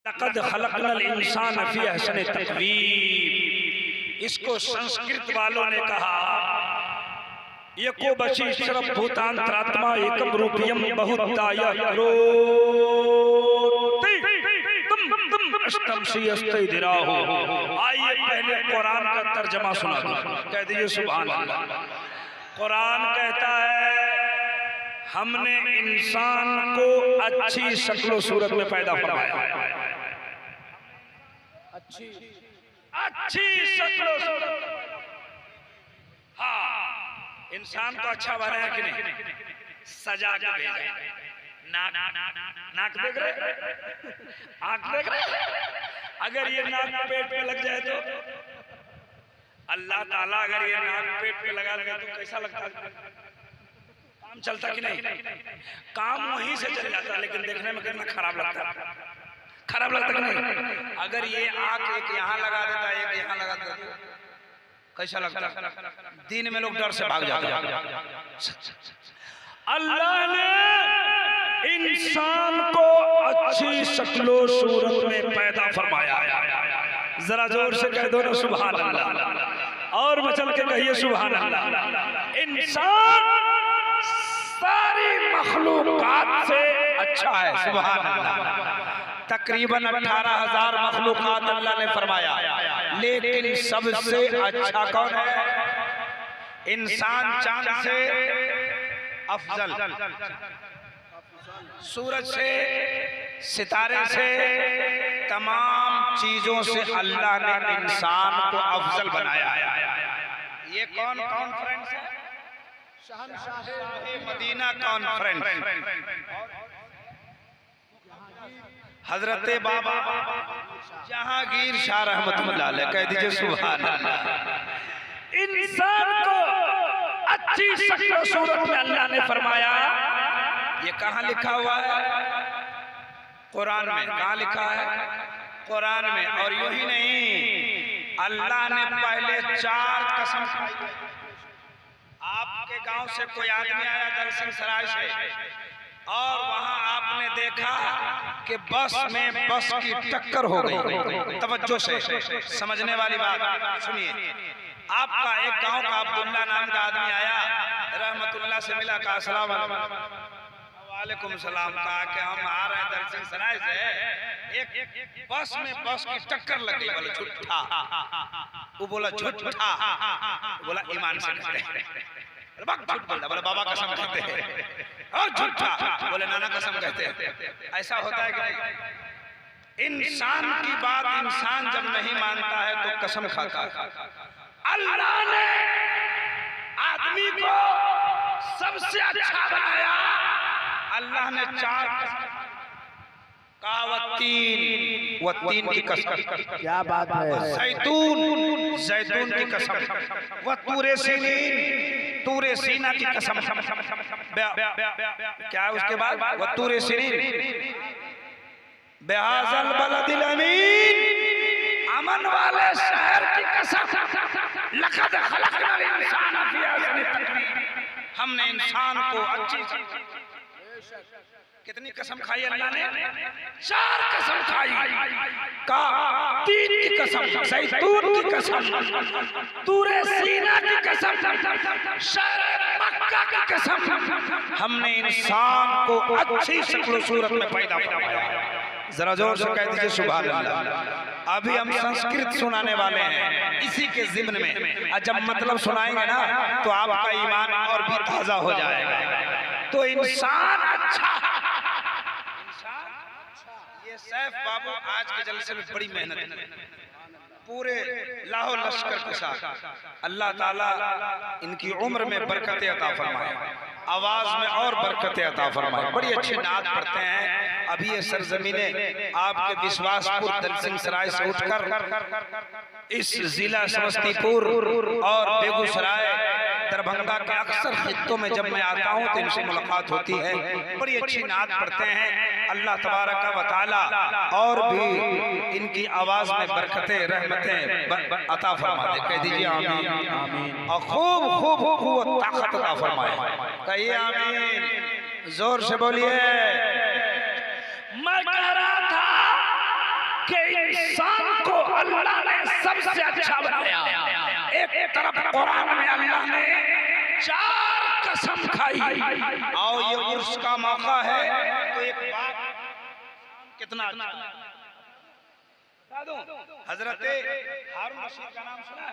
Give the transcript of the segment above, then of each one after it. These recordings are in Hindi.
लक़द खलक़नल इंसान फ़ी अहसनि तक़वीम। इसको संस्कृत वालों ने कहा एको बची शरफ भूतांतरात्मा एकम रूपियम बहुताय करोति तुम अष्टम सीयस्ते दिराहो। आइए पहले कुरान का तर्जमा सुना दो, कह दीजिए सुभान अल्लाह। कुरान कहता है हमने इंसान को अच्छी शक्ल सूरत में पैदा फरमाया। अच्छी शक्ल सूरत। हाँ, इंसान को अच्छा बनाया कि नहीं? सजा के भेजा। नाक देख रहे, आंख देख रहे। अगर ये नाक पेट पे लग जाए तो अल्लाह ताला अगर ये नाक पेट पे लगा लगे तो कैसा लगता है? काम चलता कि नहीं? काम वहीं से चल जाता, लेकिन देखने में कितना खराब लगता है। खराब लगता कि नहीं? अगर ये आंख एक यहाँ लगा देता, एक यहाँ लगा देता, कैसा लगता? दिन में लोग डर से भाग जाते हैं। अल्लाह ने इंसान को अच्छी शक्लो सूरत में पैदा फरमाया। जरा जोर से कह दो ना सुभान अल्लाह, और मचल के कहिए सुभान अल्लाह। इंसान सारी मखलूकात से अच्छा है, सुभान अल्लाह। तकरीबन 18,000 मखलूकात अल्लाह ने फरमाया, लेकिन सबसे अच्छा कौन है? इंसान चांद से अफजल, सूरज से, सितारे से, तमाम चीजों से अल्लाह ने इंसान को अफजल बनाया। ये कौन कॉन्फ्रेंस है? शहंशाह मदीना कॉन्फ्रेंस। हजरत बाबा जहांगीर शाह रहमतुल्लाह अलैह, कह दीजिए सुभान अल्लाह। इंसान को अच्छी शक्ल सूरत में अल्लाह ने फरमाया। ये कहाँ लिखा हुआ है? कुरान में। कहाँ लिखा है? कुरान में। और यूं ही नहीं, अल्लाह ने पहले 4 कसम खाई। आपके गांव से कोई आदमी आया दलसिंह सराय से, और वहां आपने देखा कि बस में बस की टक्कर हो गई। तवज्जो से समझने वाली बात सुनिए। आपका एक गांव का अब्दुल्ला नाम का आदमी आया, रहमतुल्लाह से मिला, कहा अस्सलाम वालेकुम सलाम। कहा कि हम आ रहे हैं दलसिंह सराय से, एक बस में बस की टक्कर लगी। बोला झूठा। वो बोला झूठा। बोला ईमान से कहते हैं। झूठ बोलता। बोला बाबा कसम कहते हैं। और झूठा। बोले नाना कसम कहते हैं। ऐसा होता है कि नहीं? इंसान की बात इंसान जब नहीं मानता है तो कसम खाता है। अल्लाह ने आदमी को सबसे अच्छा बनाया। अल्लाह ने 4 कहा, वो तीन की कसम। क्या बात है? जैतून की कसम। वह तूरे सीना की कसम। क्या है उसके बाद? वह तूरे सीनीन बिहाज़ल बलदिल अमीन, अमन वाले शहर की कसम। लक़द खलक़नल इंसान फ़ी अहसनि तक़वीम। हमने इंसान को अच्छी कितनी कसम खाई अल्लाह ने? 4 कसम खाई। का 3 की कसम, जैतून की कसम, तूरे सीना की कसम, शहर मक्का की कसम। हमने इंसान को अच्छी शक्ल सूरत में पैदा फरमाया। जरा जोर से कह दीजिए सुभान अल्लाह। अभी हम संस्कृत सुनाने वाले हैं इसी के ज़िम्न में। जब मतलब सुनाएंगे ना तो आपका ईमान और भी ताज़ा हो जाएगा। तो इंसान अच्छा। ये सैफ बाबू आज के जलसे में बड़ी मेहनत है, पूरे लाहौर लश्कर के साथ। अल्लाह ताला इनकी उम्र में बरकतें अता फरमाए, आवाज में और बरकतें अता फरमाए। बड़ी अच्छी नात पढ़ते हैं। अभी ये सरजमीने आपके विश्वासपुर दलसिंह सराय से उठकर इस जिला समस्तीपुर और बेगूसराय, दरभंगा के अक्सर खित्तों में जब मैं आता हूँ तो इनसे मुलाकात होती है। बड़ी अच्छी नात पढ़ते हैं। अल्लाह तबारक व तआला और भी इनकी आवाज में बरकतें रहमतें अता फरमा दे। कह दीजिए आमीन। और खूब खूब खूब ताकत अता फरमाए। कहिए आमीन, जोर से बोलिए। मैं कह रहा था कि इंसान को अल्लाह ने सबसे अच्छा बनाया। एक तरफ कुरान में अल्लाह ने 4 कसम खाई। और ये उर्स का मौका है तो एक बात कितना अच्छा हजरत हारून रशीद का नाम सुना है?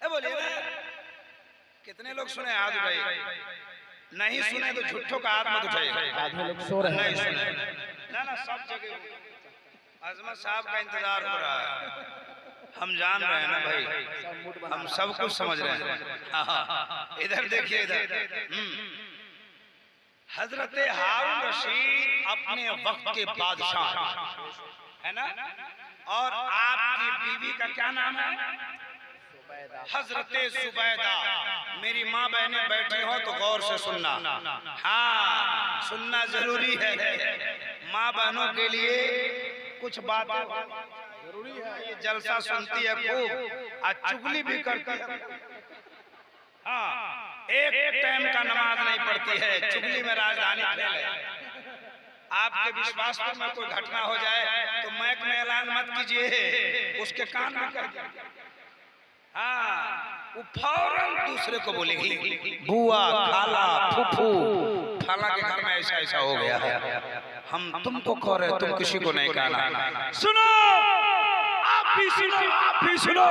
बोलिए ना, कितने लोग सुने? हाथ उठाइए। नहीं सुने तो झूठों का हाथ मत उठाइए। आधे लोग सो रहे नहीं सुने ना सब जगह अजमत साहब का इंतजार हो रहा है। हम जान रहे हैं ना भाई, हम सब कुछ समझ रहे हैं। इधर देखिए, इधर हजरत हारून रशीद अपने वक्त के बादशाह है ना, और आपकी बीवी का क्या नाम है? हजरत जुबैदा। मेरी माँ बहनें बैठी हो तो गौर से सुनना, हाँ सुनना जरूरी है। माँ बहनों के लिए कुछ बात जरूरी है। ये जलसा सुनती है खूब और चुगली भी करती है। हाँ, एक टाइम का नमाज नहीं पढ़ती है, चुगली में राजधानी खेल है। आपके विश्वास पर में कोई घटना हो जाए तो मैक में ऐलान मत कीजिए, उसके कान में कर दीजिए। हाँ, वो फौरन दूसरे को बोलेगी, बुआ, खाला, फूफू, फला के घर में ऐसा ऐसा हो गया है, हम तुमको कह रहे, तुम किसी को नहीं कहना। सुनो, आप भी सुनो, आप भी सुनो।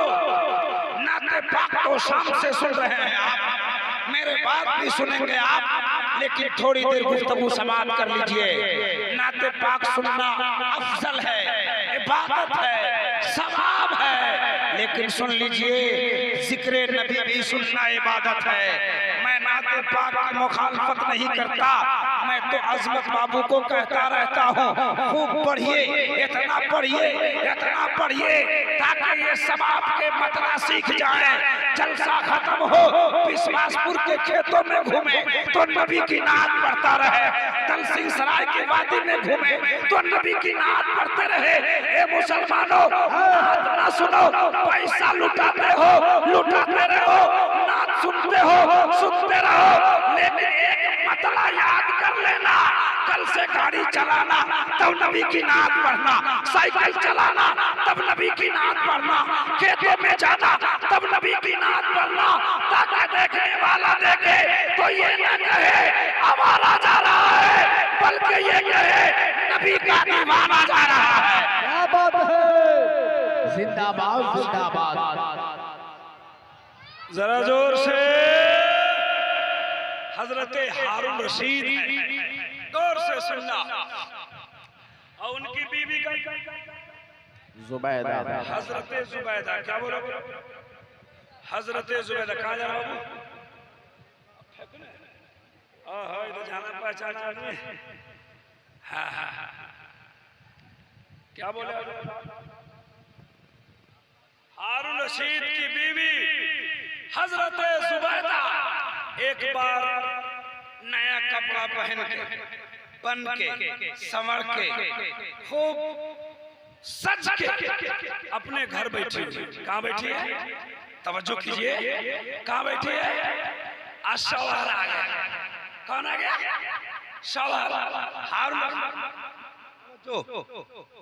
नाते पाक तो शाम से सुन रहे हैं आप, मेरे बात भी सुनेंगे आप, लेकिन थोड़ी देर गुफ्तगू समाप्त कर लीजिए। नाते पाक सुनना अफजल है, इबादत है, सवाब है, लेकिन सुन लीजिए जिक्र नबी भी सुनना इबादत है। मैं नाते पाक की मुखालफत नहीं करता, मैं तो अजमत बाबू को कहता रहता हूँ खूब पढ़िए, इतना पढ़िए, इतना पढ़िए ताकि ये सवाब के मतला सीख जाए। जलसा खत्म हो, विश्वासपुर के खेतों में घूमे तो नबी की नात पढ़ता रहे, दलसिंह सराय के वादी में घूमे तो नबी की नात पढ़ते रहे। ए मुसलमानों, नात ना सुनो, पैसा लुटाते हो, लुटाते रहो, नात सुनते हो, सुनते रहो, लेकिन एक मतला याद कर लेना, कल से गाड़ी चलाना तब नबी की नात पढ़ना, साइकिल चलाना तब नबी की नात पढ़ना, खेतों में जाना तब नबी की नात पढ़ना, ताकि देखने वाला देखे तो ये न कहे आवारा जा रहा है, बल्कि ये कहे नबी का दीवाना जा रहा है। क्या बात है, जिंदाबाद जिंदाबाद। जरा जोर से हजरत हारून रशीद, गौर से सुनना। और उनकी बीवी का जुबैदा, हजरत जुबैदा, क्या बोला? हजरत जुबैदा। कहाँ जा रहा बाबू? इधर जाना पहचाना आदमी। हाँ हाँ, क्या बोले? हारून रशीद की बीवी हजरत जुबैदा एक बार नया कपड़ा पहन के, बन के, संवर के, खूब सज के अपने घर बैठी। कहाँ बैठी है? तवज्जो कीजिए, कहाँ बैठी है? शौहर आ गया। कौन आ गया? शौहर।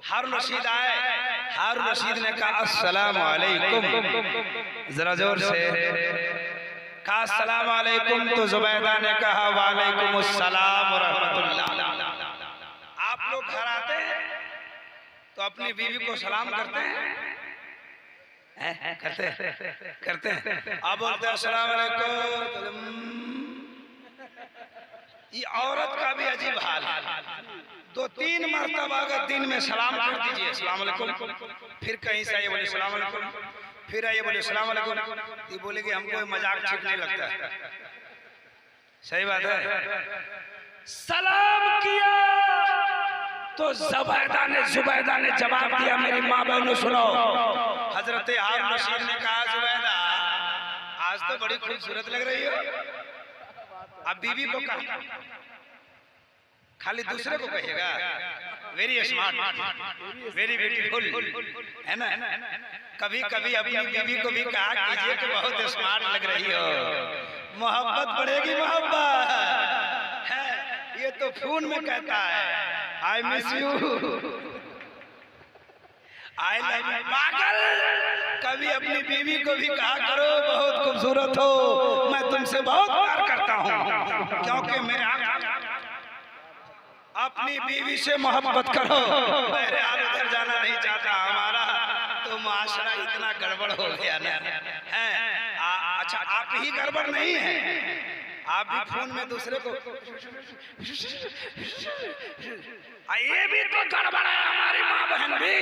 हारून रशीद आए। हारून रशीद ने कहा अस्सलामु अलैकुम। जरा जोर से कहा अस्सलामु अलैकुम। तो जुबैदा ने कहा वालेकुम अस्सलाम व रहमतुल्लाह। आप लोग घर आते हैं तो अपनी बीवी को सलाम करते हैं? करते हैं। आप बोलते हैं अस्सलामु अलैकुम। ये औरत का भी अजीब हाल है। 2-3 मरतबा अगर दिन में सलाम कर दीजिए, अस्सलाम वालेकुम, फिर कहीं से ये बोले अस्सलाम वालेकुम, फिर ये बोले अस्सलाम वालेकुम, ये बोलेगी हमको मजाक ठीक नहीं लगता है। सही बात है। सलाम किया तो जुबैदा ने जवाब दिया, मेरी माँ बहनों सुनो। हजरत हारून रशीद ने कहा जुबैदा आज तो बड़ी खूबसूरत लग रही हो। अब बीवी को कहा, खाली दूसरे को कहिएगा वेरी स्मार्ट, वेरी ब्यूटीफुल, है ना? कभी कभी अपनी बीवी को भी कहा कीजिए कि बहुत स्मार्ट लग रही हो, मोहब्बत बढ़ेगी। मोहब्बत है ये तो फोन में कहता है I miss you. I love you पागल। कभी अपनी बीवी को भी कहा करो बहुत खूबसूरत हो, मैं तुमसे बहुत प्यार करता हूँ, क्योंकि मेरे अपनी बीवी से मोहब्बत करो। मेरे हाल उधर जाना नहीं चाहता, हमारा तो माशरा इतना गड़बड़ हो गया ना है। अच्छा आप ही गड़बड़ नहीं है, आप भी फोन में दूसरे को ये भी तो गड़बड़ है। हमारी माँ बहन भी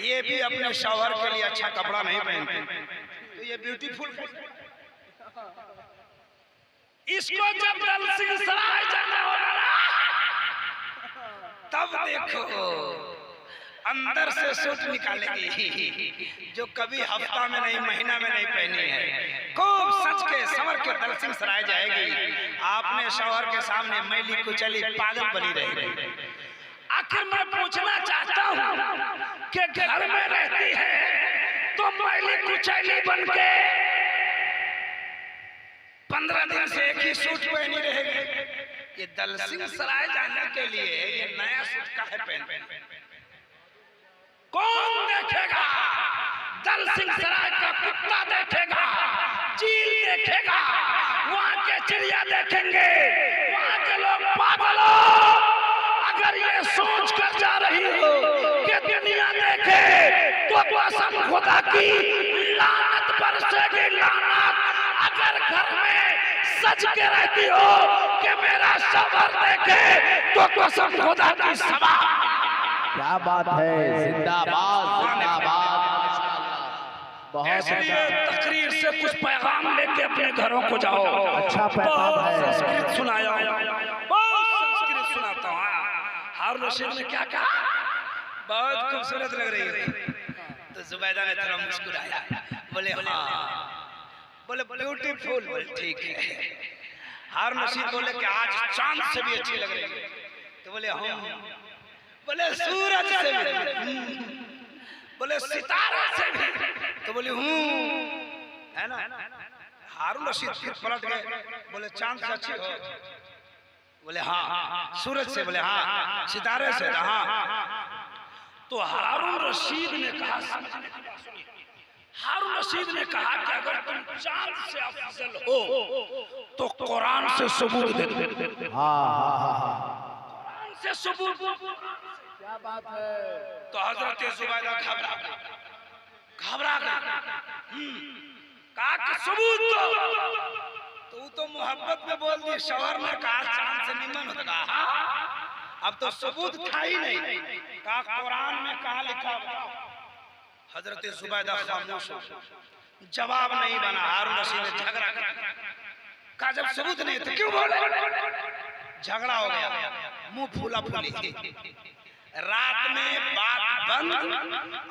ये भी अपने शौहर के लिए अच्छा कपड़ा नहीं पहनते, तो ये ब्यूटीफुल। इसको जब दलसिंहसराय जाना होगा ना, तब देखो अंदर से सूट निकालेगी जो कभी हफ्ता में नहीं महीना में नहीं पहनी है। खूब सच के संवर के दलसिंहसराय जाएगी, आपने शौहर के सामने मैली कुचली पागल बनी रहेगी। आखिर मैं पूछना चाहता हूँ कि घर में रहती है तो मैली कुचली बनके 15 दिन से एक ही सूट पहनी रहेगी। ये दलसिंहसराय जाने के लिए ये नया सूट काहे पहन कौन देखेगा? दलसिंहसराय का कुत्ता देखेगा, चील देखेगा, वहाँ के चिड़िया देखेंगे, वहाँ के लोग पागलों। अगर ये सोच कर जा रही हो कि दुनिया देखे तो कसम खुदा की लानत बरसेगी, लानत। अगर घर में सज के रहती हो कि मेरा शौहर देखे तो कसम खुदा की सभा। क्या बात है, जिंदाबाद जिंदाबाद। बहुत तकरीर से कुछ पैगाम लेके अपने घरों को जाओ। अच्छा पैगाम है। संस्कृत सुनाया, बहुत संस्कृत सुनाता हूँ। हारून रशीद ने क्या कहा, बहुत खूबसूरत लग रही है। तो जुबैदा ने थोड़ा मुस्कुराया, बोले हाँ, बोले ब्यूटीफुल, बोले ठीक है। हारून रशीद बोले कि आज चांद से भी अच्छी लग रही है। तो बोले हाँ, बोले सूरज से भी, बोले सितारा से भी। तो बोले है ना। हारून रशीद फिर पलट गए, बोले चांद से अच्छी हो? बोले हाँ। सूरज से? बोले हाँ। सितारे से? हाँ। तो हारून रशीद ने कहा, समझने की बात सुनिए, हारून रशीद ने कहा कि अगर तुम चांद से अफजल हो तो कुरान से सबूत दे दो। कुरान से सबूत। क्या बात है। तो हजरत जुबैदा घबरा गई, कहा कि सबूत दो। तो वो तो मोहब्बत में बोल दी, शौहर ने कहा चांद से निमन होता। कहा अब तो सबूत था ही नहीं, कहा कुरान में कहा लिखा। हजरत जुबैदा खामोश, जवाब नहीं बना। हारून रशीद ने झगड़ा कहा जब सबूत नहीं तो क्यों बोले? झगड़ा हो गया, मुंह फूला फूली। रात में बात बंद,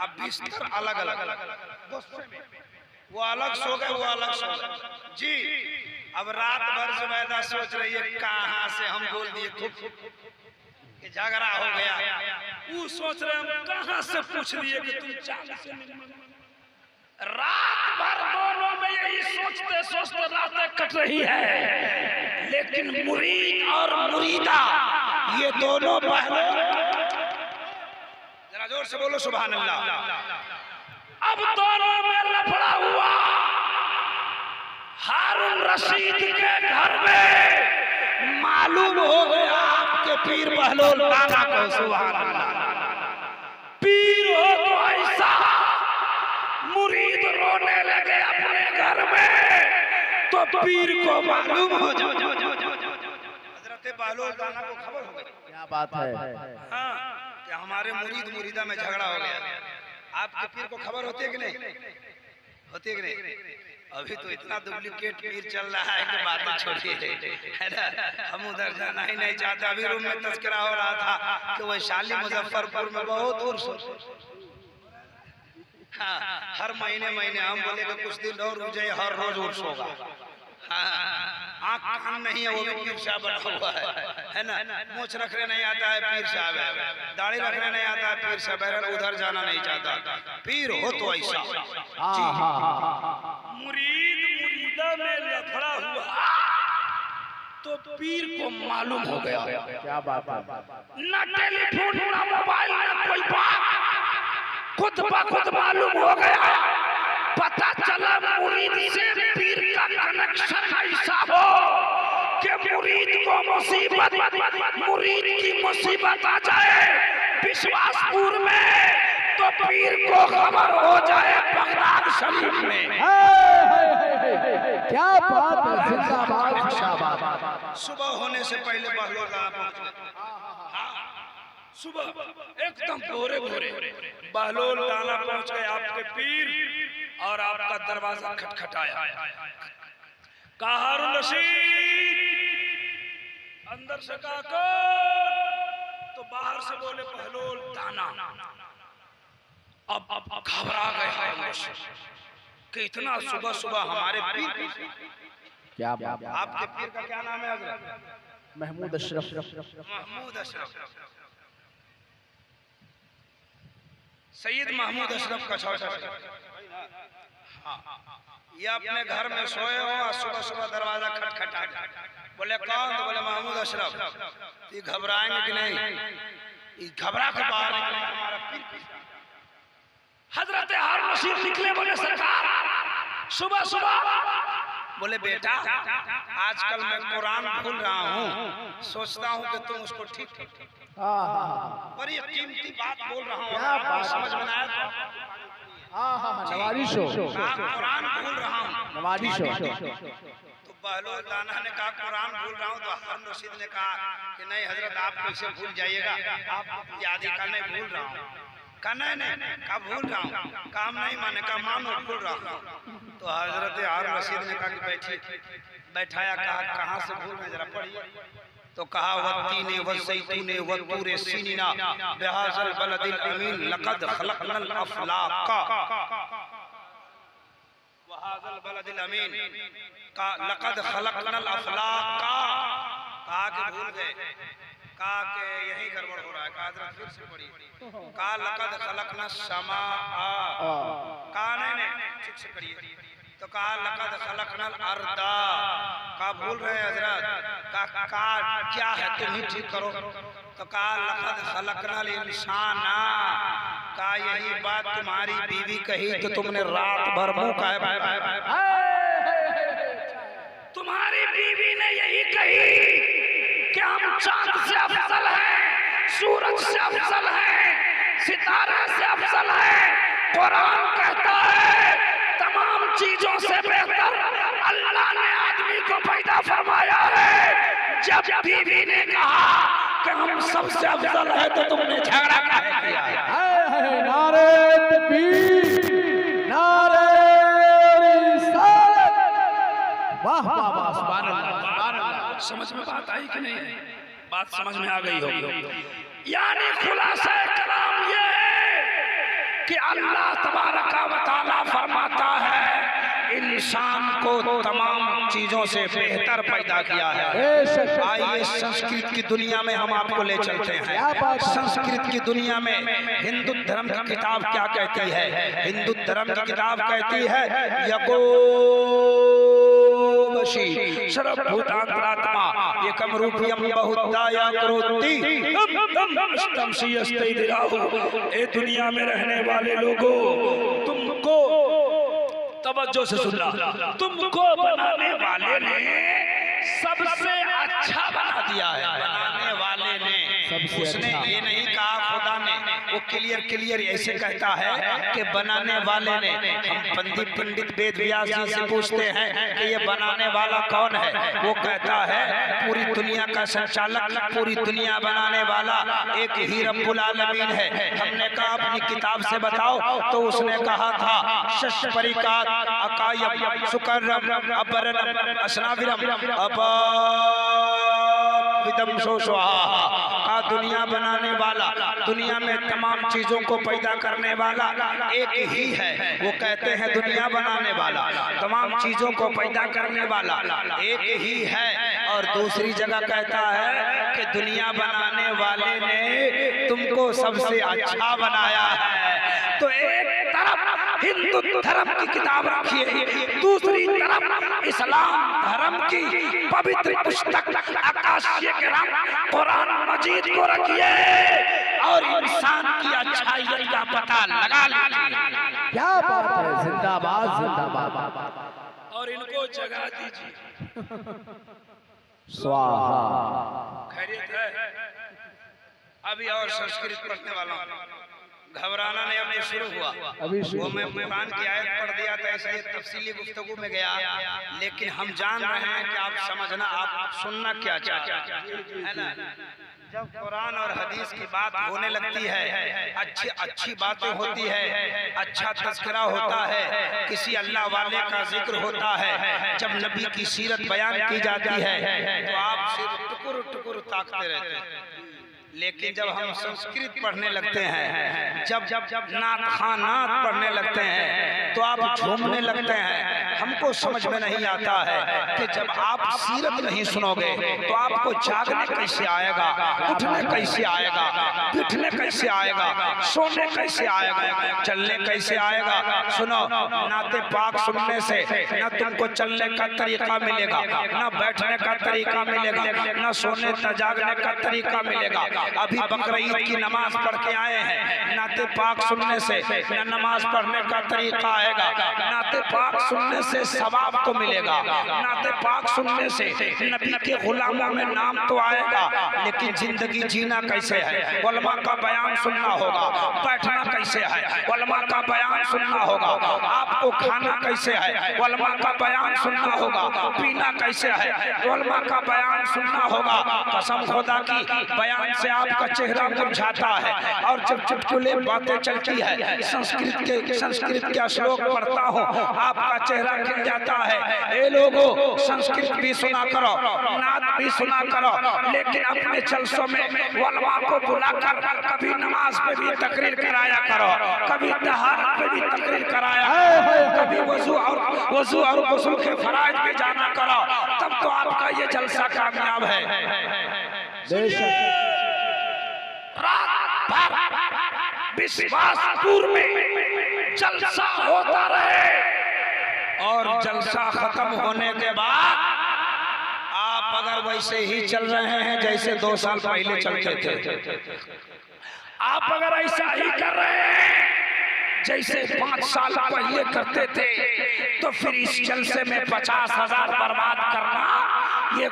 अब बिस्तर अलग अलग। वो अलग सो गए, वो अलग सो गए जी। अब रात भर जुबैदा सोच रही है कहां से हम बोल दिए कि झगड़ा हो गया। वो सोच रहे हम कहां से पूछ लिए कि तुम चांद से। रात भर दोनों में यही सोचते सोचते रातें कट रही है। लेकिन मुरीद और मुरीदा ये दोनों जरा जोर से बोलो सुभान अल्लाह। अब दोनों में लफड़ा हुआ। हारून रशीद के घर में मालूम हो गया आपके पीर बहलोल दाना को, सुभान अल्लाह। पीर हो तो ऐसा, मुरीद रोने लगे अपने घर में तो पीर को मालूम हो जाओ। हजरत बहलोल दाना को खबर हो गई। क्या बात है। हाँ, कि हमारे मुरीद मुरीदा में झगड़ा हो गया। आपके पीर को खबर होती है कि नहीं? होती है कि नहीं? अभी तो इतना डुप्लीकेट पीर चल रहा है कि बातें छोड़िए, है ना। हम उधर जाना ही नहीं चाहते। अभी रूम में तस्करा हो रहा था कि वैशाली मुजफ्फरपुर में बहुत उर्स। हाँ, हर महीने हम बोले कि कुछ दिन और रुक जाइए, हर रोज उर्स होगा। आँख कान नहीं है, वो भी पीर साहब बना हुआ है ना। मूछ रखने नहीं आता है, पीर साहब है। दाढ़ी रखने नहीं आता है, पीर साहब है। उधर जाना नहीं चाहता। पीर हो तो ऐसा। मुरीद मुरीदा में लफड़ा हुआ तो पीर को मालूम हो गया। क्या बात है। ना टेलीफोन, ना मोबाइल, ना कोई बात, खुद ब खुद मालूम हो गया, पता चला मुरीद से पीर का कनेक्शन ऐसा हो कि मुरीद को मुरीद की मुसीबत आ जाए विश्वासपुर में, तो पीर को खबर हो जाए बगदाद शरीफ में। क्या बात है, जिंदाबाद शाबाश। सुबह होने से पहले बहलोल सुबह एकदम भोरे भोरे बहलोल दाना पहुंच गए आपके पीर, और आपका दरवाजा खटखटाया। कहा हारून रशीद, अंदर से कहा तो बाहर से बोले बहलोल दाना। अब घबरा गए हारून रशीद कि इतना सुबह सुबह हमारे पीर। क्या बात। आपके पीर का क्या नाम है हजरत? महमूद अशरफ। महमूद अशरफ, सैयद महमूद अशरफ का छोटा। ये अपने घर में सोए हो और सुबह सुबह दरवाजा खटखटा। बोले कौन? तो बोले महमूद अशरफ। ये घबराएंगे कि नहीं? ये घबरा के बाहर निकले। हमारा पीर हजरत हारून रशीद निकले, बोले सरकार सुबह सुबह। बोले बेटा आजकल मैं कुरान भूल रहा हूँ, सोचता हूँ कि तुम उसको ठीक पर ये कीमती बात बोल रहा हूँ, आपको समझ में आया? नवारी शो, कुरान भूल रहा हूँ। नवारी शो। तो बहलोल दाना ने कहा कुरान भूल रहा हूँ, तो हारून रशीद ने कहा कि नहीं हजरत आप कैसे भूल जाइएगा, आप याद का नहीं भूल रहा हूँ। कहा नहीं कहा भूल रहा हूँ। काम नहीं माने, कहा मानो भूल रहा हूँ। तो हजरत हारून रशीद ने कहा कि बैठिए। बैठाया, कहा कहाँ से भूल रहे जरा पढ़िए। तो कहा वत्तीने वज़ैतूने वतूरे सीनीना बिहाज़ल बलदिल अमीन लक़द ख़लक़नल अफ़लाक़ा वहाज़ल बलदिल अमीन का लक़द ख़लक़नल अफ़लाक़ा। कहा कि भूल गए, कहा कि यही गड़बड़ हो रहा है। कहा हजरत फिर से पढ़िए। कहा लक़द ख़लक़ना समाआ। कहा नहीं ठीक से पढ़िए। तो कहा लक़द ख़लक़नल अर्दा। कहा भूल रहे हैं हजरत। कहा क्या है तुम ही ठीक करो। तो कहा लक़द ख़लक़नल इंसाना। कहा यही बात तुम्हारी बीवी कही तो तुमने रात भर मुंह खाया। तुम्हारी बीवी ने यही कही कि हम चांद से अफजल हैं, सूरज से अफजल हैं, सितारे से अफजल हैं। कुरान कहता है तमाम चीजों से बेहतर अल्लाह ने आदमी को पैदा फरमाया है। जब बीवी ने कहा कि हम सबसे अफजल है तो तुमने झगड़ा काहे किया है? नारे तकबीर, नारे रिसालत। वाह वाह वाह, सुभान अल्लाह, सुभान अल्लाह। समझ में बात आई कि नहीं? बात समझ में आ गई होगी। यानी खुलासा कलाम ये है कि अल्लाह तबारक व तआला फरमाता है इंसान को तमाम चीजों से बेहतर पैदा किया है। आइए संस्कृत की दुनिया में हम आपको ले चलते हैं। संस्कृत की दुनिया में हिंदू धर्म की किताब क्या कहती है? हिंदू धर्म की किताब कहती है यको सर्वभूतांतरात्मा एकम रूपयम बहुधा करोति। ए दुनिया में रहने वाले लोगों, तुमको तवज्जो से सुनना, तुमको बनाने वाले ने सबसे अच्छा बना दिया है। बनाने वाले ने, उसने ये नहीं कहा खुदा ने। वो क्लियर ऐसे कहता है कि बनाने वाले ने। हम पंडित वेद व्यास जी से पूछते हैं कि ये बनाने वाला कौन है? वो कहता है पूरी दुनिया का संचालक, पूरी दुनिया बनाने वाला एक ही रब्बुल आलमीन है। हमने कहा अपनी किताब से बताओ, तो उसने कहा था शशपरिकात अकायम सुकरम अबरनम असनाविरम विदम का दुनिया बनाने वाला, दुनिया में तमाम चीजों को पैदा करने वाला एक ही है। वो कहते हैं दुनिया बनाने वाला, तमाम चीजों को पैदा करने वाला एक ही है। और दूसरी जगह कहता है कि दुनिया बनाने वाले ने तुमको सबसे अच्छा बनाया है। तो एक तरफ हिंदू धर्म की किताब रखिए, दूसरी तरफ इस्लाम धर्म की पवित्र पुस्तक आकाशीय किताब कुरान मजीद को रखिए और इंसान की अच्छाई का पता लगा लीजिए। जगा दीजिए। स्वाहा। खैरियत है? अभी और संस्कृत पढ़ने वाला हूं, घबराना नहीं, अब शुरू हुआ। वो मैं कुरान की आयत पढ़ दिया था इसलिए तफसीली गुफ्तगू में गया, लेकिन हम जान रहे हैं कि आप समझना, आप सुनना क्या चाहते हैं, है ना। जब कुरान और हदीस की बात होने लगती है, अच्छी बातें होती है, अच्छा तज़किरा होता है, किसी अल्लाह वाले का जिक्र होता है, जब नबी की सीरत बयान की जाती है तो आप सिर्फ टुकुर टुकुर ताकते रहते हैं। लेकिन जब हम संस्कृत पढ़ने लगते हैं, जब नात खानात पढ़ने लगते हैं तो आप झूमने लगते हैं। हमको समझ में नहीं आता है कि जब आप सीरत नहीं सुनोगे तो आपको जागने कैसे आएगा, उठने कैसे आएगा, बैठने कैसे आएगा, सोने कैसे आएगा, चलने कैसे आएगा। सुनो, नाते पाक सुनने से न तुमको चलने का तरीका मिलेगा, न बैठने का तरीका मिलेगा, न सोने जागने का तरीका मिलेगा। अभी बकरीद की नमाज पढ़ के आए हैं, नाते पाक सुनने से न नमाज पढ़ने का तरीका आएगा, नाते पाक सुनने से सवाब तो मिलेगा, नाते पाक सुनने से नबी के गुलामों में नाम तो आएगा, लेकिन जिंदगी जीना कैसे है, उलमा का बयान सुनना होगा। बैठना कैसे है, उलमा का बयान सुनना होगा। आपको खाना कैसे है, उलमा का बयान सुनना होगा। पीना कैसे है, उलमा का बयान सुनना होगा। कसम खुदा की, बयान से आपका चेहरा मुरझाता है, और जब चुटकुले बातें चलती है, संस्कृत के श्लोक पढ़ता हूँ, आपका चेहरा खिल जाता है। ए लोगों, संस्कृत भी सुना करो, नात भी सुना करो, लेकिन अपने जलसों में उलमा को बुलाकर कभी नमाज पे भी तकरीर कराया करो, कभी तहारत पे भी तकरीर कराया करो, कभी वजू और गुस्ल के फराइज पे जाना करो, तब तो आपका ये जलसा कामयाब है। रात भर विश्वासपुर में जलसा होता रहे, और जलसा खत्म होने के बाद आप अगर वैसे ही चल रहे हैं जैसे 2 साल पहले चलते थे, आप अगर ऐसा ही कर रहे हैं जैसे 5 साल पहले करते थे, तो फिर इस जलसे में 50,000 बर्बाद करना ये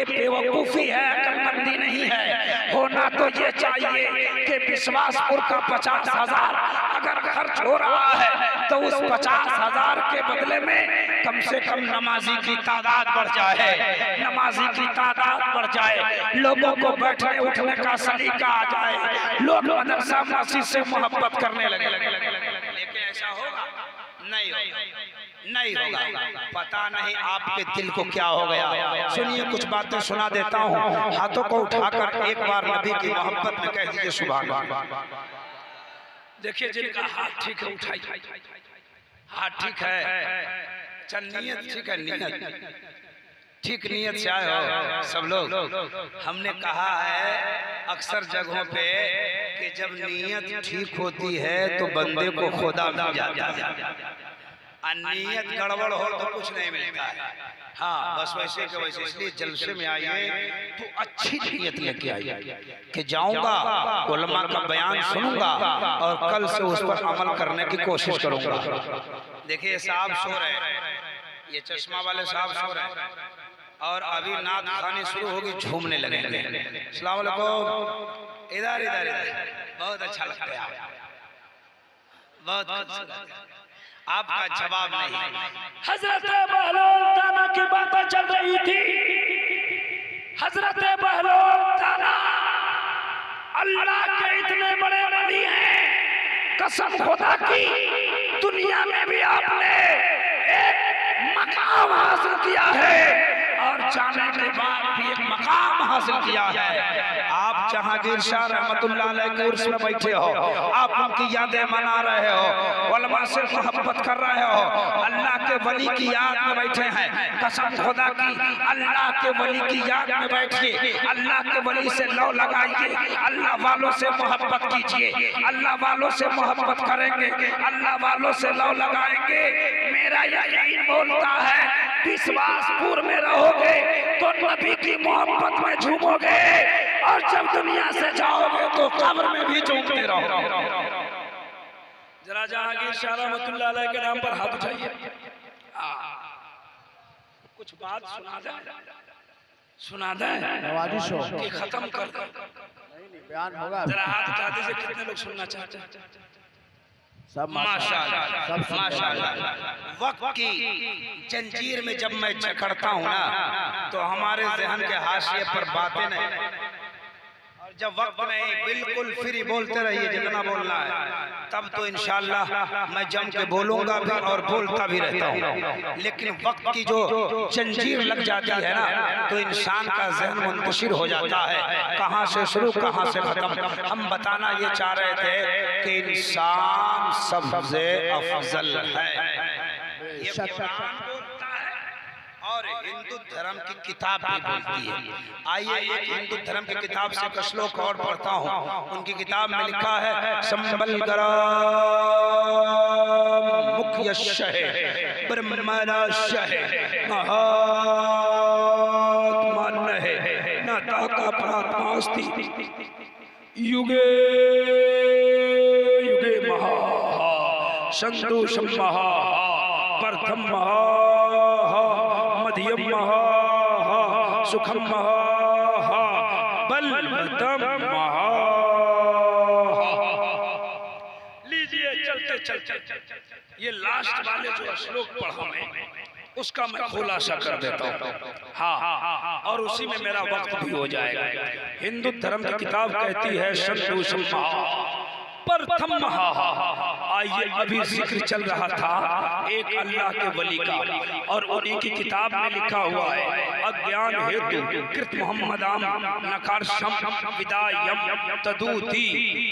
बेवकूफी है, अक्लमंदी नहीं है। होना तो ये चाहिए कि विश्वासपुर का 50,000 अगर खर्च हो रहा है तो उस 50,000 के बदले में कम से कम नमाजी की तादाद बढ़ जाए, नमाजी की तादाद बढ़ जाए, लोगों को बैठने उठने का सलीका आ जाए, लोग मदरसा मस्जिद से मोहब्बत करने लगे। लेकिन ऐसा होगा? नहीं होगा, नहीं होगा। पता नहीं आपके दिल को क्या हो गया। सुनिए, कुछ बातें सुना देता हूँ। हाथों को उठाकर एक बार नबी की मोहब्बत में कह दीजिए सुभान अल्लाह। देखिए, जिनका हाथ ठीक है उठाइए, हाथ ठीक है, चल नियत ठीक है, नियत ठीक, नियत से आए हो सब लोग। हमने कहा है अक्सर जगहों पे कि जब नियत ठीक होती है तो बंदे को खुदा मिल जाता है, नियत गड़बड़ हो तो कुछ नहीं मिलता है। हाँ, बस वैसे के वैसे। इसलिए जलसे में आइए तो अच्छी नियत लेके आइए कि जाऊंगा, उलमा का बयान सुनूंगा और कल से उस पर अमल करने की कोशिश करूंगा। देखिए, साहब सो रहे हैं, ये चश्मा वाले साहब सो रहे हैं, और अभी नात खानी शुरू होगी, झूमने लगेंगे। अस्सलाम वालेकुम, इधर इधर इधर, बहुत अच्छा लगता है, बहुत आपका जवाब नहीं। हजरत बहलोल ताना की बातें चल रही थी। हजरत बहलोल ताना अल्लाह के इतने बड़े वली हैं, कसम खुदा की, दुनिया में भी आपने एक मकाम हासिल किया है और जाने के बाद भी एक मकाम हासिल किया है। आप जहांगीर शाह रहमतुल्लाह अलैह के उर्स में बैठे हो, आप उनकी यादें मना रहे हो, उलमा से मोहब्बत कर रहे हो, अल्लाह के वली की याद में बैठे हैं। कसम खुदा की, अल्लाह के वली की याद में बैठिए, अल्लाह के वली से लौ लगाइए, अल्लाह वालों से मोहब्बत कीजिए, अल्लाह वालों से मोहब्बत करेंगे, अल्लाह वालों से लौ लगाएंगे। मेरा यकीन बोलता है, विश्वासपुर में रहोगे तो नबी की मोहब्बत में झूमोगे, और जब दुनिया से जाओगे तो कब्र में भी झूमते रहोगे। जरा जहांगीर शाह रहमतुल्लाह अलैह के नाम पर हाथ उठाइए। कुछ बात सुना दे नवाजिश हो कि खत्म कर दे। बयान होगा जरा हाथ उठा दीजिए, कितने लोग सुनना चाहते हैं? सब माशाअल्लाह सब माशाअल्लाह। वक्त की जंजीर में जब मैं जकड़ता हूँ ना, तो हमारे जहन के हाशिए पर बातें नहीं, और जब वक्त नहीं बिल्कुल फ्री बोलते रहिए जितना बोलना है, तब तो इंशाअल्लाह मैं जम के बोलूंगा भी और बोलता भी रहता हूँ। लेकिन वक्त की जो जंजीर लग जाती है ना, तो इंसान का जहन मुंतशिर हो जाता है, कहाँ से शुरू कहाँ से खत्म। हम बताना ये चाह रहे थे कि इंसान सबसे अफजल है, ये कुरान बोलता है और हिंदू धर्म की किताब भी बोलती है। आइए एक हिंदू धर्म की किताब से एक श्लोक और पढ़ता हूँ। उनकी किताब में लिखा है, संबल मुख्य महात्मा है नाता का प्रात्मास्ति युगे युगे महा संतोषम महा प्रथम महा मध्यम महा सुखम महा बलवतम महा। लीजिए चलते चलते ये लास्ट वाले जो श्लोक पढ़ा मैं, उसका मैं खुलासा कर देता हूँ। हाँ, और उसी में मेरा वक्त भी हो जाएगा। हिंदू धर्म की किताब कहती है संतोषम महा प्रथम महा। आइए अभी जिक्र चल रहा था एक अल्लाह के वली का, और उन्हीं की किताब में लिखा हुआ है, अज्ञान हेतु कृत मोहम्मदाम नकारशम विदायम तदूती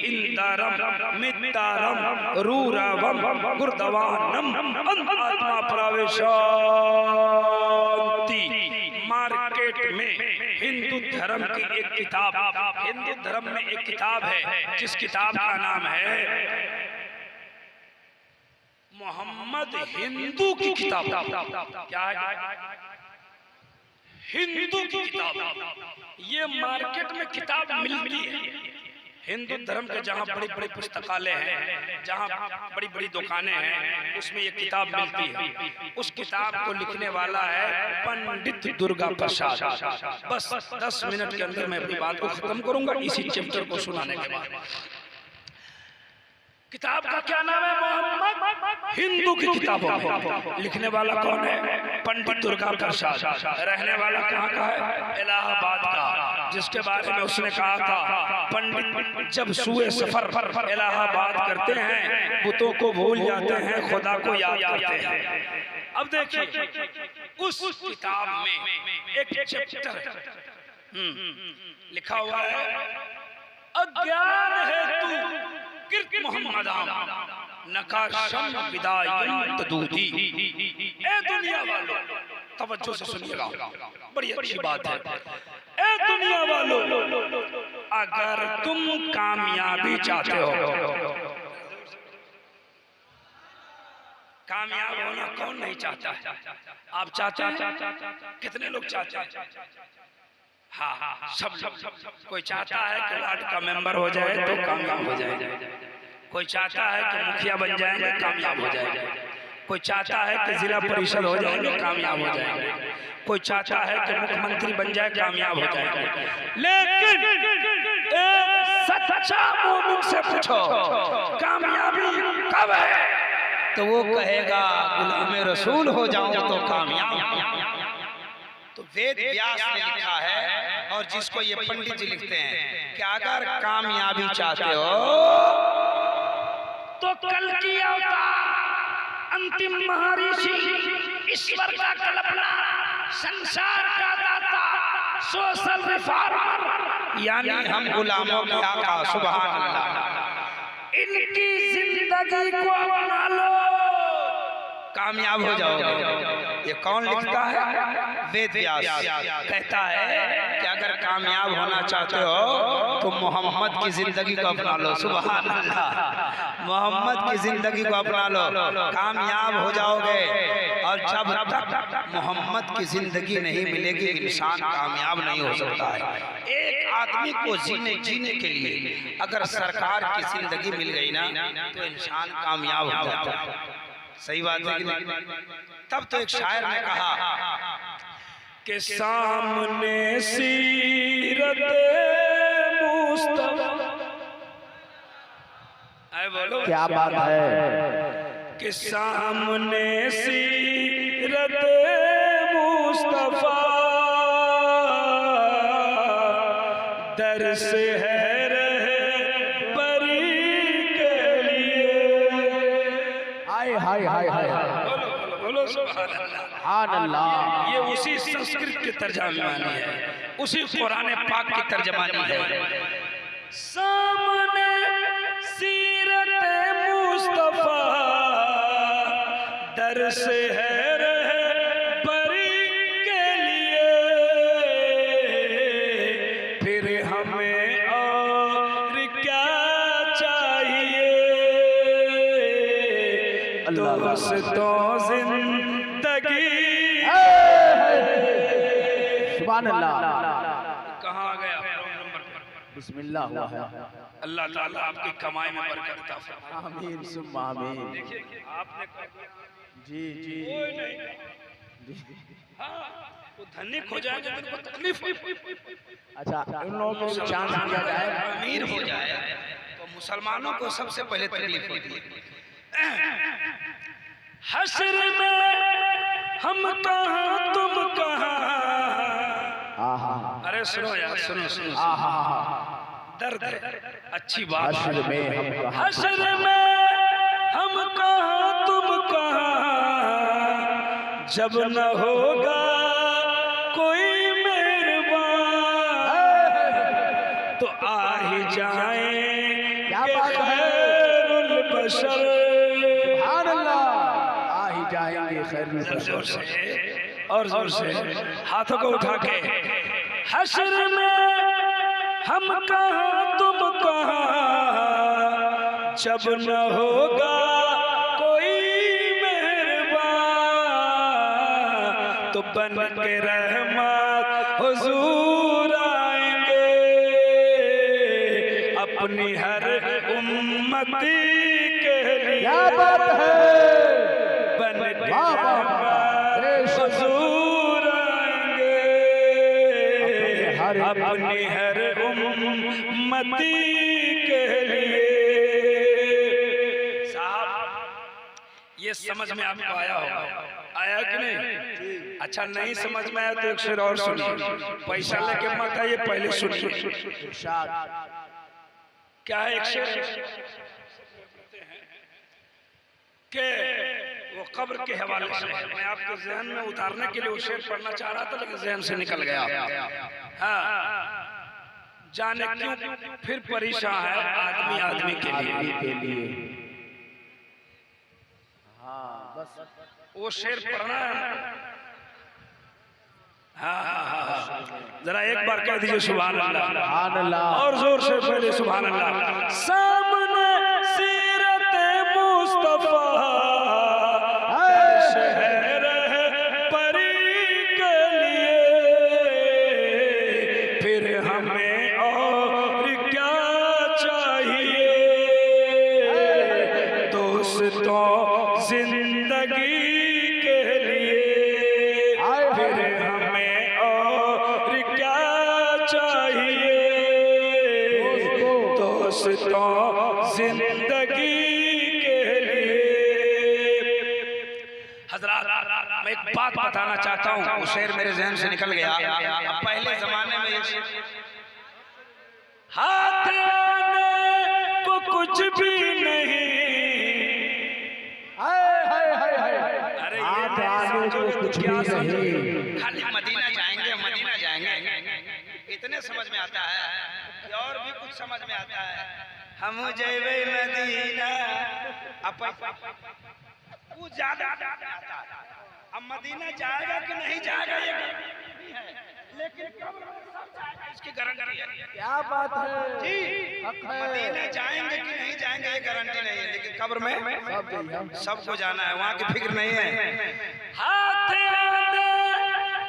इंदारम मित्तारम रूरवम गुरदवानम आत्मा प्रवेशांति। मार्केट में हिंदू धर्म की एक किताब, हिंदू धर्म में एक किताब है जिस किताब का नाम है मोहम्मद हिंदू की किताब। क्या है? हिंदू की किताब। ये मार्केट में किताब मिलती है हिंदू धर्म के, जहाँ बड़ी बड़ी पुस्तकालय हैं, जहाँ बड़ी बड़ी दुकानें हैं, उसमें ये किताब मिलती है। उस किताब को लिखने वाला है पंडित दुर्गा प्रसाद। बस 10 मिनट के अंदर मैं अपनी बात को खत्म करूंगा इसी चैप्टर को सुनाने के बाद। किताब का क्या नाम है? मोहम्मद हिंदू की किताब है। लिखने वाला कौन है? पंडित दुर्गा प्रसाद। रहने वाला कहाँ का है? इलाहाबाद का। जिसके बारे में उसने कहा था, पंडित जब सुए सफर इलाहाबाद करते हैं, बुतों को भूल जाते हैं, खुदा को याद करते हैं। अब देखिए उस किताब में एक चैप्टर लिखा हुआ है, अज्ञान हेतु कृत मोहम्मदाम नकारशम विदायम तदूती। ए दुनिया वालों, तवज्जो से सुनिएगा, बड़ी अच्छी बात है। ए दुनिया वालों, अगर तुम कामयाबी चाहते हो, कामयाब होना कौन नहीं चाहता है? आप चाहते हैं? कितने लोग चाहते हैं? हाँ, सब कोई चाहता है कि वार्ड का मेंबर हो जाए तो कामयाब हो जाए, कोई चाहता है कि मुखिया बन जाएंगे कामयाब हो जाएंगे, कोई चाहता है कि जिला परिषद हो जाएंगे कामयाब हो जाएंगे, कोई चाहता है कि मुख्यमंत्री बन जाए कामयाब हो जाएंगे। लेकिन एक सच्चा मोमिन से पूछो कामयाबी कब है, तो वो कहेगा गुलाम रसूल हो जाऊं तो कामयाब। तो वेद व्यास ने लिखा है, और जिसको ये पंडित जी लिखते हैं कि अगर कामयाबी चाहते हो तो कल की अवतार अंतिम महर्षि ईश्वर का कल्पना संसार का दाता सोशल रिफॉर्मर यानी हम गुलामों के आका सुभान अल्लाह, इनकी जिंदगी को अपना लो कामयाब हो जाओगे। ये कौन लिखता है? वेद व्यास कहता है कि अगर कामयाब होना चाहते हो तो मोहम्मद की जिंदगी को अपना लो। सुभान अल्लाह, मोहम्मद की जिंदगी को अपना लो, कामयाब हो जाओगे। और जब तक मोहम्मद की जिंदगी नहीं मिलेगी इंसान कामयाब नहीं हो सकता है। एक आदमी को जीने के लिए अगर सरकार की जिंदगी मिल गई ना तो इंसान कामयाब हो जाता है। सही बात है कि नहीं? तब तो एक शायर ने कहा के सामने सीरत मुस्तफा। आए बोलो क्या बात है। के सामने सीरत मुस्तफा दर्स है रहबरी के लिए। हाय हाय हाय हाय। बोलो सुभान अल्लाह। ये उसी संस्कृत की तर्जमानी है, उसी कुरान पाक की तर्जमानी है। सामने सीरत मुस्तफा दर्स है रहबरी के लिए। फिर हमें और क्या चाहिए दोस्तों जिंदगी। सुभान अल्लाह। कहाँ आ गया नंबर? बिस्मिल्लाह हुआ है। अल्लाह ताला आपकी कमाई में बरकत अता फरमाए। आमीन सुम्मा आमीन। देखिए आपने जी जी कोई नहीं, हाँ वो धनिक हो जाएगा तो उनको तकलीफ हो। अच्छा उन लोगों को चांस दिया जाए, अमीर हो जाए तो मुसलमानों को सबसे पहले तकलीफ होती है। हश्र में हम कहाँ तुम कहाँ। अरे सुनो यार, सुनो सुनो, दर्द है, अच्छी बात। हश्र में हम कहाँ, हश्र में हम कहाँ तुम कहाँ। जब न होगा कोई मेहरबान तो आ ही जाएंगे खैरुल बशर। सुभान अल्लाह। आ ही जाएंगे खैरुल बशर। जोर से और जोर से हाथों को उठा के। हश्र में हम कहाँ तुम कहाँ। जब न होगा कोई मेहरबान तो बन के रहमत हुजूर आएंगे अपनी हर उम्मती के लिए। क्या बात है। बन के वाह, वाह, वाह। हुजूर आएंगे अपनी हर उम्मती के लिए। साहब ये समझ में आपको आया होगा, आया कि नहीं? अच्छा नहीं समझ में आया तो एक शेर और सुनिए। पैसा लेके मत आइए, पहले सुनिए। इरशाद। क्या है एक शेर के वो कब्र के हवाले से मैं आपके जहन में उतारने के लिए वो शेर पढ़ना चाह रहा था लेकिन जहन से निकल गया। हाँ जाने क्यों फिर परेशान है आदमी आदमी के लिए। हाँ बस वो शेर पढ़ना है। हाँ हाँ हाँ जरा एक बार कह दीजिए सुभान अल्लाह। सुभान अल्लाह। और जोर से पहले सुभान अल्लाह। सामने सीरत मुस्तफा शहर परी के लिए। फिर हमें और क्या चाहिए दोस्तों जिंदगी के लिए। फिर हमें और क्या चाहिए दोस्तों जिंदगी के लिए। हजरात मैं एक बात बताना चाहता हूँ, वो शेर मेरे जहन से निकल गया। अब पहले जमाने में हाथ आने को कुछ भी नहीं। अरे हाथ आने को कुछ भी नहीं। खाली मदीना जाएंगे मदीना जाएंगे इतने समझ में आता है कि और भी कुछ समझ में आता है। हम जेबे मदीना वो ज्यादा आता है। अब मदीना जाएगा कि नहीं जाएगा ये है, लेकिन इसकी गारंटी है। क्या बात है जी मदीना जाएंगे कि नहीं जाएंगे ये गारंटी नहीं है, लेकिन कब्र में सबको जाना है, वहाँ की फिक्र नहीं है। हाथ आने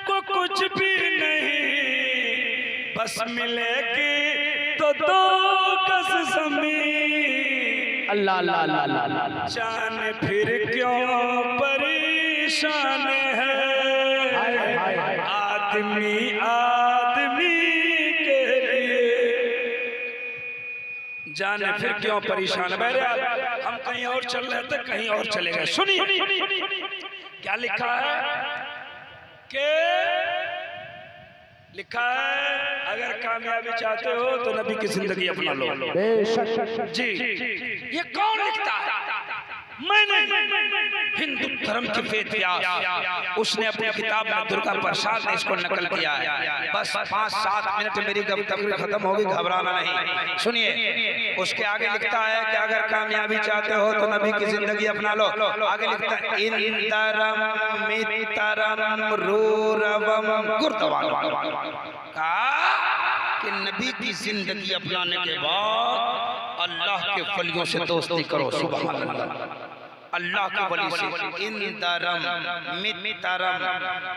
को कुछ भी नहीं बस मिलेगी तो दो गज ज़मीन। अल्लाह अल्लाह अल्लाह अल्लाह। जान फिर क्यों परेशान है आदमी आदमी के लिए जाने फिर क्यों परेशान। बहरहाल हम कहीं और चल रहे थे, कहीं और चले गए। सुनिए क्या लिखा है कि लिखा है अगर कामयाबी चाहते हो तो नबी की जिंदगी अपना लो। जी ये कौन लिखता है? मैंने हिंदू धर्म के वेद व्यास, उसने अपनी किताब में दुर्गा प्रसाद ने इसको नकल किया है। बस 5-7 मिनट मेरी तकरीर खत्म होगी, घबराना नहीं। सुनिए उसके आगे लिखता है कि अगर कामयाबी चाहते हो तो नबी की जिंदगी अपना लो। आगे लिखता है इंदरम मितरम रूरवम गुरतवान कि नबी की जिंदगी अपनाने के बाद अल्लाह के वलियों से दोस्ती करो। सुभान अल्लाह। अल्लाह के वली से इंदरम मित्रम।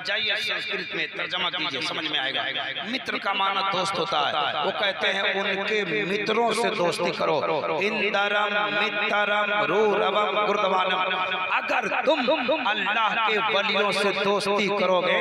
जाइए संस्कृत में तर्जमा कीजिए, समझ में आएगा। मित्र का माना दोस्त होता है। वो कहते हैं उनके मित्रों से दोस्ती करो। इंदरम मित्रम रूरवम गुरदवानम। अगर तुम अल्लाह के वलियों से दोस्ती करोगे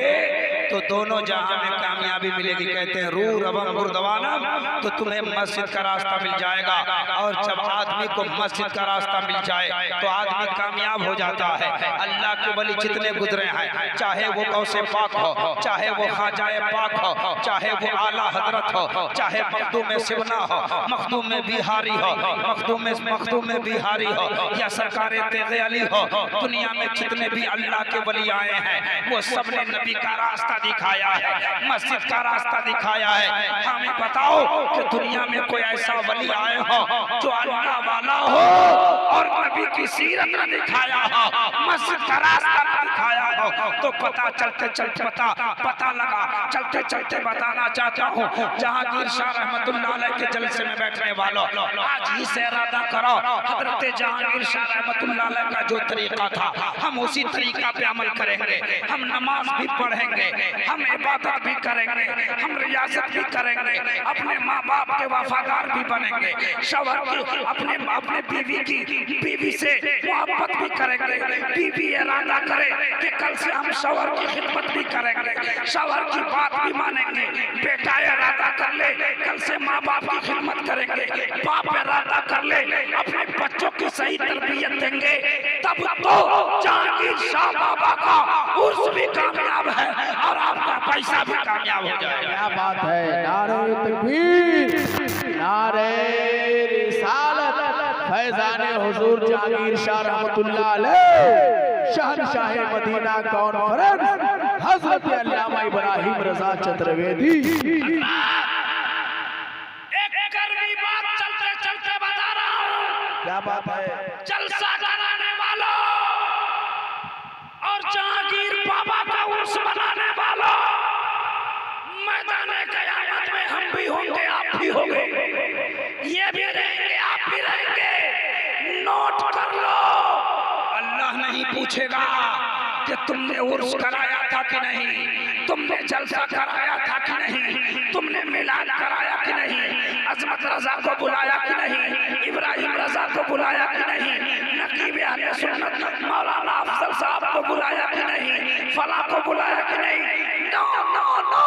तो दोनों जहां में कामयाबी मिलेगी। कहते हैं रू रबम गुरदवानम, तो तुम्हें मस्जिद का रास्ता मिल जाएगा। और जब आदमी को मस्जिद का रास्ता मिल जाए तो आदमी कामयाब हो जाता है। अल्लाह के वली जितने गुजरे हैं, चाहे वो गौसे पाक हो, चाहे वो खाजाए पाक हो, चाहे वो आला हजरत हो, चाहे मखदूम सिवना हो, मखदूम बिहारी हो, मखदूम बिहारी हो, या सरकार तेज़े अली हो, दुनिया में जितने भी अल्लाह के वली आए हैं वो सबने नबी का रास्ता दिखाया है, मस्जिद का रास्ता दिखाया है। हमें बताओ कि दुनिया में कोई ऐसा वली आए हो जो अल्लाह वाला हो और नबी की सीरत न दिखाया हो, मस्जिद का रास्ता न दिखाया हो। तो पता चलते चलते पता लगा, चलते चलते बताना चाहता हूँ जहांगीर शाह रहमतुल्लाह अलैह के जलसे में बैठने वालों, आज ही से इरादा करो हजरत जहांगीर शाह रहमतुल्लाह अलैह का जो तरीका था हम उसी तरीका पे अमल करेंगे। हम नमाज भी पढ़ेंगे, हम इबादत भी करेंगे, हम रियासत भी करेंगे, अपने माँ बाप के वफादार भी बनेंगे, शौहर की अपने बीवी से मोहब्बत भी करेंगे। बीवी इरादा करे कि कल से हम शौहर की खिदमत भी करेंगे, शौहर की बात भी मानेंगे। बेटा इरादा कर ले कल से माँ बाप की खिदमत करेंगे, बाप इरादा कर ले अपने बच्चों की सही तरबियत देंगे। तब तो जहांगीर शाह बाबा का उर्स भी कामयाब है और आपका पैसा भी कामयाब हो जाएगा। क्या बात है। नारे तकबीर, नारे रिसालत, फैजाने हुजूर जहांगीर शाह रहमतुल्लाह अलैह, शहंशाह मदीना कॉन्फ्रेंस हजरत अल्लामा इब्राहिम रजा चतुर्वेदी। एक कड़वी बात चलते चलते बता रहा हूँ। क्या बात है। जलसा कराने वालों और जहांगीर बाबा का उर्स बनाने वालों, मैदाने क़यामत में हम भी होंगे, आप भी होंगे, ये भी रहेंगे, आप भी रहेंगे। नोट कर लो, अल्लाह नहीं पूछेगा कि तुमने उर्स कराया था कि नहीं, तुमने जलसा कराया था कि नहीं, तुमने मिलाद कराया कि नहीं, अजमत रजा को बुलाया कि नहीं, इब्राहिम रजा को बुलाया कि नहीं, नकीब अहले सुन्नत मौलाना अफजल साहब को बुलाया कि नहीं, फला को बुलाया कि नहीं। नो नो नो,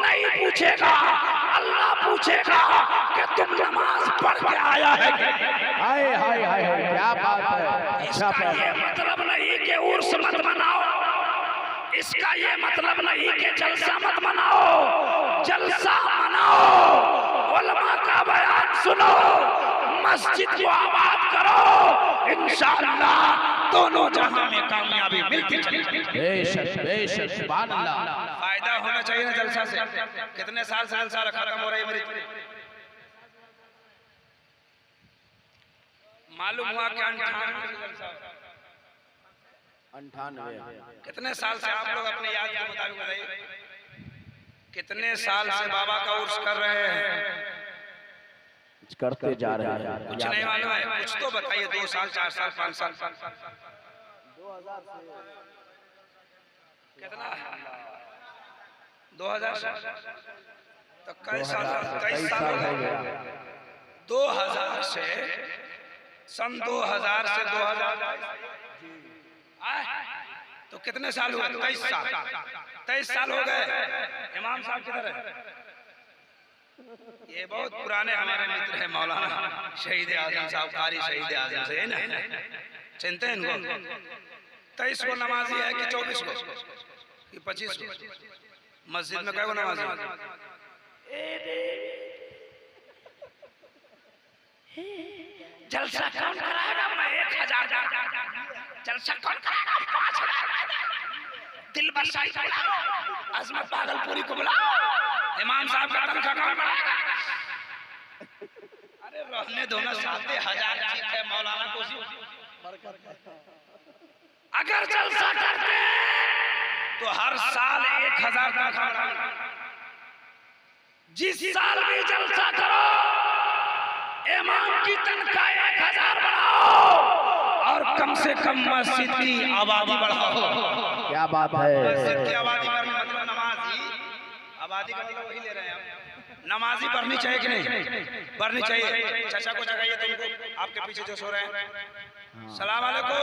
नहीं पूछेगा। अल्लाह पूछेगा कि तुम नमाज पढ़ के आया है। हाय हाय हाय, क्या बात है। इसका ये मतलब नहीं कि उर्स मत मनाओ, इसका ये मतलब नहीं कि जलसा मत मनाओ, जलसा मनाओ, उलमा का बयान सुनो, मस्जिद को आबाद करो, इंशाअल्लाह दोनों जहां में कामयाबी मिलती चलेगी। बेशक बेशक, सुभान अल्लाह। फायदा होना चाहिए ना जलसा से। कितने साल से जलसा खत्म हो रही है मेरी, मालूम हुआ कि 98। कितने साल से आप लोग अपने याद के मुताबिक बताइए, कितने साल से बाबा का उर्स कर रहे हैं? करते जा रहे हैं। कुछ नहीं मालूम है? कुछ तो बताइए। 2 साल, 4 साल, 5 साल, 2000 कितना है? 2000 तो कई साल हो गया। 2000 से सन 2000 से 2000 तो कितने साल हुए? 23 साल। 23 साल हो गए। इमाम साहब किधर है? ये बहुत पुराने हमारे मित्र हैं, मौलाना शहीद आजम साहब, कारी शहीद आजम से ना, चिंते हैं इनको। 23 को नमाजी है कि 24 को कि 25 को? मस्जिद में कई नमाजी? जलसा कौन कराएगा? 1000 जलसा कौन कराएगा? 5000 दिल बसाई को बुलाओ, अजमत भागलपुरी को बुलाओ, इमाम साहब का तनख्वाह कौन बढ़ाएगा? अरे रहने दो ना, 7000 ठीक है मौलाना को। अगर जलसा करते तो हर साल 1000 तनख्वाह बढ़ाएगा। जिस साल भी जलसा करो इमाम की तनख्वाह 1000 बढ़ाओ और कम से कम मस्जिद की आबादी बढ़ाओ। क्या बात है? मस्जिद की आबादी बढ़ने मतलब नमाजी आबादी का मतलब वही ले रहे हैं हम। नमाजी बढ़नी चाहिए कि नहीं? बढ़नी चाहिए। चाचा को जगाइए तुमको, आपके पीछे जो सो रहे हैं। सलाम अलैकुम।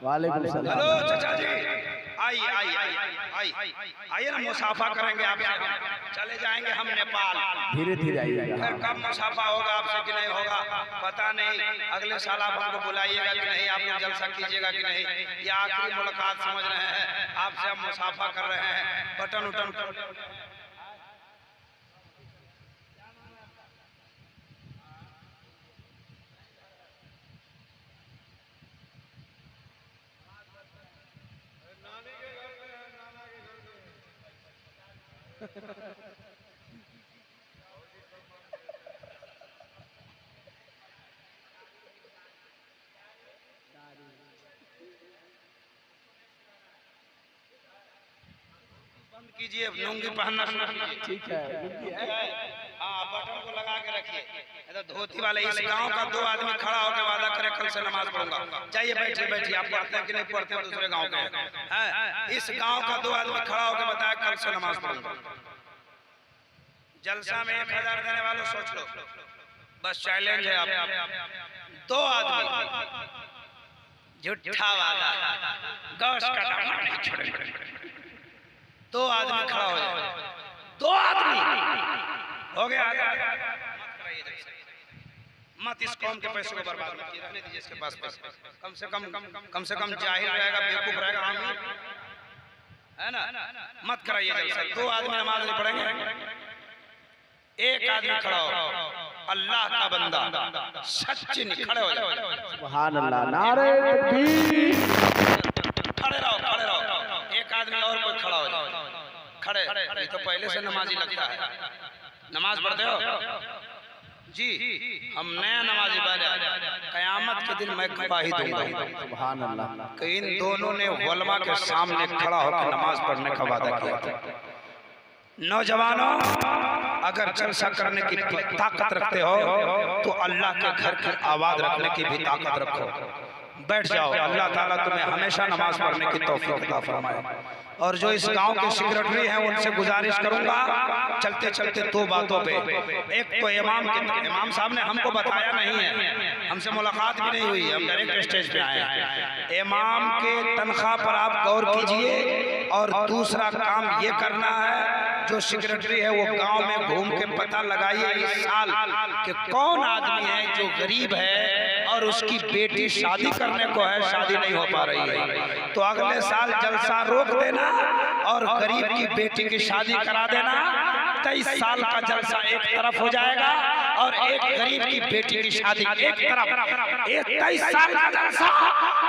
वालेकुम सलाम। हेलो चाचा जी, आइए आइए आइए आइए ना, मुसाफा करेंगे आपसे। चले जाएंगे हम नेपाल। धीरे धीरे आइएगा। फिर कब मुसाफा होगा आपसे कि नहीं होगा पता नहीं। अगले साल आप हमको बुलाइएगा कि नहीं, आप लोग जलसा कीजिएगा कि नहीं, ये आखिरी मुलाकात समझ रहे हैं। आपसे हम मुसाफा कर रहे हैं। बटन उटन बंद कीजिए, लुंगी पहनना शुरू कीजिए। ठीक है। हाँ, बटन को लगा के रखिए। तो धोती वाले इस गांव का 2 आदमी खड़ा होकर वादा करे कल से नमाज पढ़ूंगा। जाइए बैठिए बैठिए, आप पढ़ते हैं कि नहीं पढ़ते हैं? दूसरे गांव के हैं। इस गांव का 2 आदमी खड़ा होकर बताया कल से नमाज पढ़ूंगा। जलसा में 1000 देने वालों सोच लो, बस चैलेंज है आप। 2 आदमी झूठा वादा, गौश का दाना नहीं छोड़ेंगे। 2 आदमी खड़ा हो जाए। 2 आदमी हो गया। मत इस कौम के पैसों को बर्बाद मत कीजिए, रहने दीजिए इसके पास पैसे। कम से कम जाहिल रहेगा, बेवकूफ रहेगा, है ना? मत कराइए जलसा। 2 आदमी नमाज नहीं पढ़ेंगे। एक आदमी खड़ा हो, अल्लाह का बंदा सच्चे नहीं, खड़े हो जाओ। सुभान अल्लाह। नारे तकबीर। खड़े रहो खड़े रहो। एक आदमी और कोई खड़ा हो जाए। खड़े, ये तो पहले से नमाजी लगता है। नमाज पढ़ते हो जी? हम नया नमाजी बने। कयामत के दिन मैं गवाही दूंगा सुभान अल्लाह कि इन दोनों ने उलमा के सामने खड़ा होकर नमाज पढ़ने का वादा किया था। नौजवानों, अगर जलसा करने की ताकत रखते हो तो अल्लाह के घर की आवाज रखने की भी ताकत रखो। बैठ जाओ, अल्लाह ताला तुम्हें हमेशा नमाज पढ़ने की तौफीक अता फरमाए। और जो इस गांव के सेक्रेटरी हैं उनसे गुजारिश करूंगा, चलते चलते 2 बातों पे। एक तो इमाम साहब ने हमको बताया नहीं है, हमसे मुलाकात भी नहीं हुई, हम डायरेक्ट स्टेज पे आए हैं। इमाम के तनख्वाह पर आप गौर कीजिए। और दूसरा काम ये करना है, जो सेक्रेटरी है वो गांव में घूम के पता लगाइए इस साल कि कौन आदमी है जो गरीब है और उसकी बेटी शादी करने को है, शादी नहीं हो पा रही है। तो अगले साल जलसा रोक देना और गरीब की बेटी की शादी करा देना। 23 साल का जलसा एक तरफ हो जाएगा और एक गरीब की बेटी की शादी एक तरफ। 23 साल का जलसा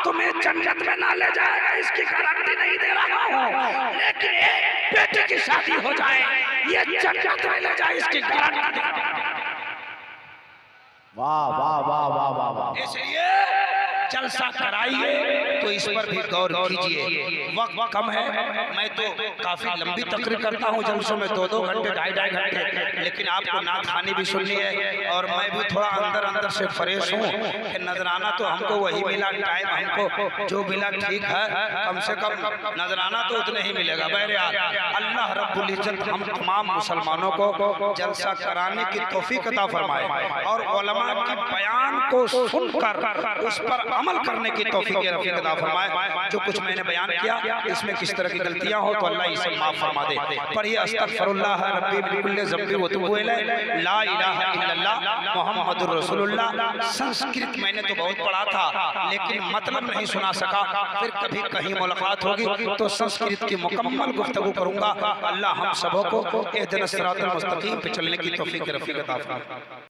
तुम्हें जन्नत में ना ले जाएगा, इसकी गारंटी नहीं दे रहा हूँ, लेकिन एक बेटी की शादी हो जाए ये जन्नत में ले जाए, इसकी गारंटी दे रहा हूँ। वाह वाह वाह वाह वाह वाह। इसलिए जलसा कराइए तो इस पर भी गौर कीजिए। वक्त कम है, मैं तो काफी लंबी तकरीर करता हूँ जलसों में, 2-2 घंटे 2.5 घंटे, लेकिन आपको नात खानी भी सुननी है। और मैं भी थोड़ा अंदर से फ्रेश हूँ कि नजराना तो हमको वही मिला, टाइम हमको जो मिला ठीक है, कम से कम नजराना तो उतने ही मिलेगा। बहरहाल अल्लाह रब्बुल इज्जत हम तमाम मुसलमानों को जलसा कराने की तौफीक अता फरमाए और उलमा के बयान को सुनकर उस पर अमल करने की तौफीक रफीक अता फरमाए। जो कुछ मैंने बयान किया इसमें किस तरह की गलतियां हो तो अल्लाह इसे माफ फरमा दे। पढ़िए अस्तगफिरुल्लाह रब्बी मिन कुल्ली ज़ंबि व तुबू इलैहि ला इलाहा इल्लल्लाह मुहम्मदुर रसूलुल्लाह। संस्कृत मैंने तो बहुत पढ़ा था लेकिन मतलब नहीं सुना सका। फिर कभी कहीं मुलाकात होगी तो संस्कृत की मुकम्मल गुफ्तगू करूंगा। अल्लाह हम सबों को इहदिनस सिरातल मुस्तकीम पे चलने की तौफीक रफीक अता फरमाए।